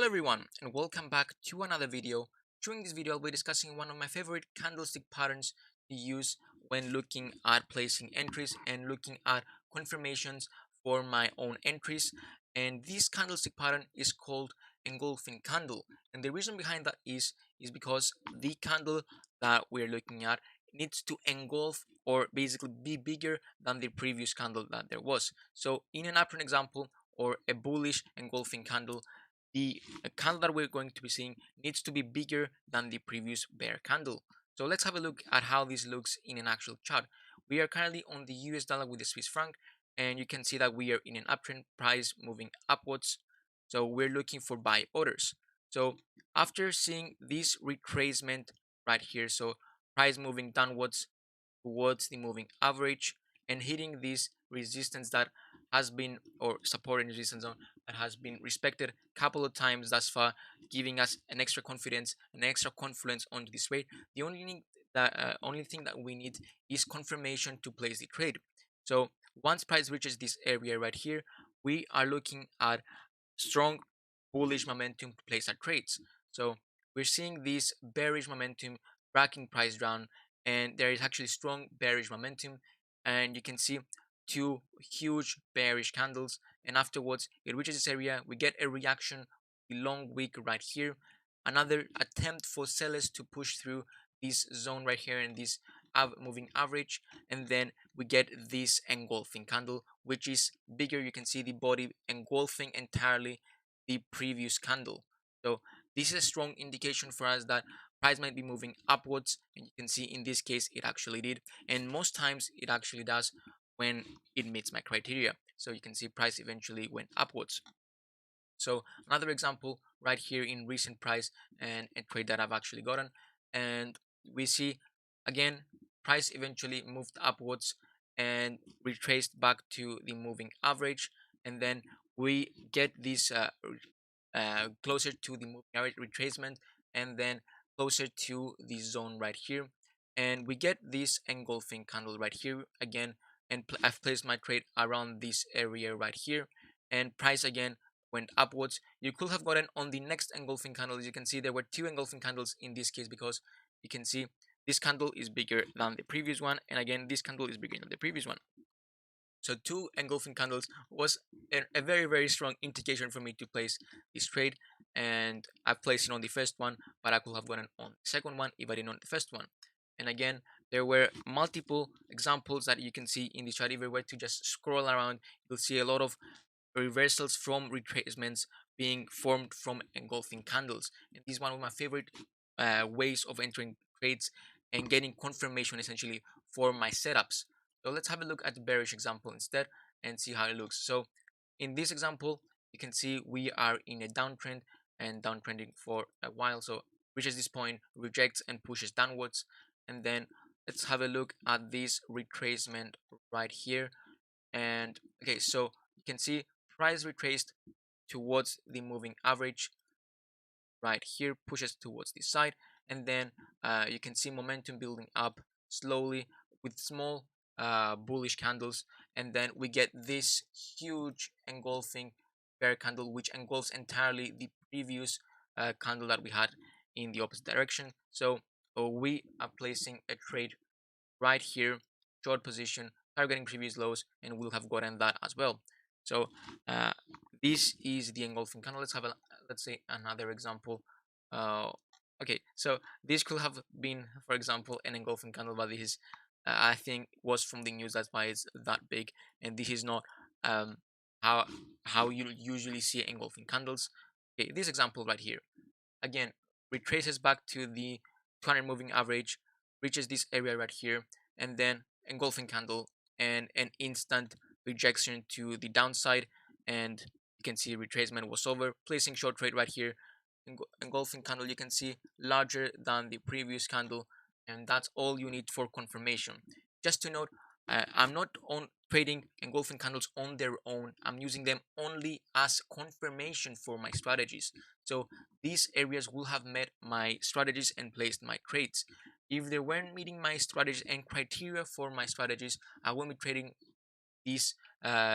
everyone, and welcome back to another video. During this video I'll be discussing one of my favorite candlestick patterns to use when looking at placing entries and looking at confirmations for my own entries. And this candlestick pattern is called engulfing candle, and the reason behind that is because the candle that we're looking at needs to engulf or basically be bigger than the previous candle that there was. So in an uptrend example or a bullish engulfing candle, the candle that we're going to be seeing needs to be bigger than the previous bear candle. So let's have a look at how this looks in an actual chart. We are currently on the US dollar with the Swiss franc, and you can see that we are in an uptrend, price moving upwards. So we're looking for buy orders. So after seeing this retracement right here, so price moving downwards towards the moving average and hitting this resistance that has been, or support and resistance zone that has been respected a couple of times thus far, giving us an extra confidence, an extra confluence onto this trade. The only thing that we need is confirmation to place the trade. So once price reaches this area right here, we are looking at strong bullish momentum to place our trades. So we're seeing this bearish momentum tracking price down, and there is actually strong bearish momentum, and you can see two huge bearish candles, and afterwards it reaches this area, we get a reaction, the long wick right here, another attempt for sellers to push through this zone right here in this moving average, and then we get this engulfing candle which is bigger. You can see the body engulfing entirely the previous candle. So this is a strong indication for us that price might be moving upwards, and you can see in this case it actually did, and most times it actually does when it meets my criteria. So you can see price eventually went upwards. So another example right here in recent price and a trade that I've actually gotten, and we see again price eventually moved upwards and retraced back to the moving average, and then we get this closer to the moving average retracement, and then closer to the zone right here, and we get this engulfing candle right here again, and I've placed my trade around this area right here, and price again went upwards. You could have gotten on the next engulfing candle. As you can see, there were two engulfing candles in this case, because you can see this candle is bigger than the previous one, and again this candle is bigger than the previous one. So two engulfing candles was a very strong indication for me to place this trade, and I placed it on the first one, but I could have gotten on the second one if I didn't on the first one. And again, there were multiple examples that you can see in the chart. If you were to just scroll around, you'll see a lot of reversals from retracements being formed from engulfing candles. And this is one of my favorite ways of entering trades and getting confirmation essentially for my setups. So let's have a look at the bearish example instead and see how it looks. So in this example, you can see we are in a downtrend and downtrending for a while. So reaches this point, rejects and pushes downwards. And then let's have a look at this retracement right here. And okay, so you can see price retraced towards the moving average right here, pushes towards this side, and then you can see momentum building up slowly with small bullish candles, and then we get this huge engulfing bear candle which engulfs entirely the previous candle that we had in the opposite direction. So we are placing a trade right here, short position, targeting previous lows, and we'll have gotten that as well. So uh, this is the engulfing candle. Let's have a, let's say, another example. uh, okay, so this could have been, for example, an engulfing candle, but this is I think was from the news, that's why it's that big, and this is not um, how you usually see engulfing candles. Okay, this example right here again retraces back to the 200 moving average, reaches this area right here, and then engulfing candle and an instant rejection to the downside, and you can see retracement was over, placing short trade right here. Engulfing candle, you can see larger than the previous candle, and that's all you need for confirmation. Just to note, I'm not on trading engulfing candles on their own. I'm using them only as confirmation for my strategies. So these areas will have met my strategies and placed my trades. If they weren't meeting my strategies and criteria for my strategies, I won't be trading these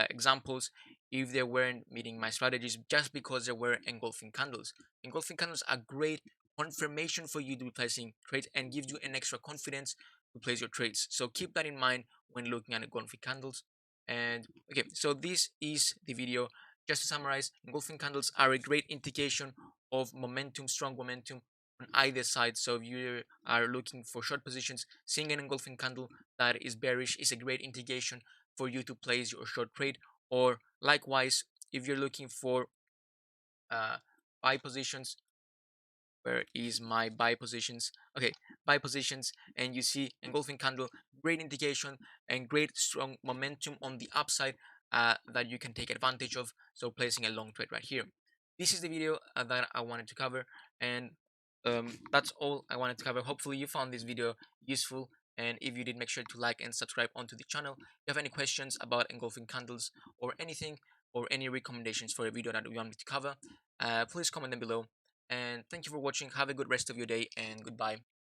examples if they weren't meeting my strategies just because there were engulfing candles. Engulfing candles are great confirmation for you to be placing trades and gives you an extra confidence to place your trades. So keep that in mind when looking at engulfing candles. And okay, so this is the video. Just to summarize, engulfing candles are a great indication of momentum, strong momentum on either side. So if you are looking for short positions, seeing an engulfing candle that is bearish is a great indication for you to place your short trade. Or likewise, if you're looking for uh, buy positions, where is my buy positions? Okay, buy positions, and you see engulfing candle, great indication and great strong momentum on the upside that you can take advantage of. So placing a long trade right here. This is the video that I wanted to cover, and that's all I wanted to cover. Hopefully you found this video useful, and if you did, make sure to like and subscribe onto the channel. If you have any questions about engulfing candles or anything, or any recommendations for a video that you want me to cover, please comment them below. And thank you for watching. Have a good rest of your day, and goodbye.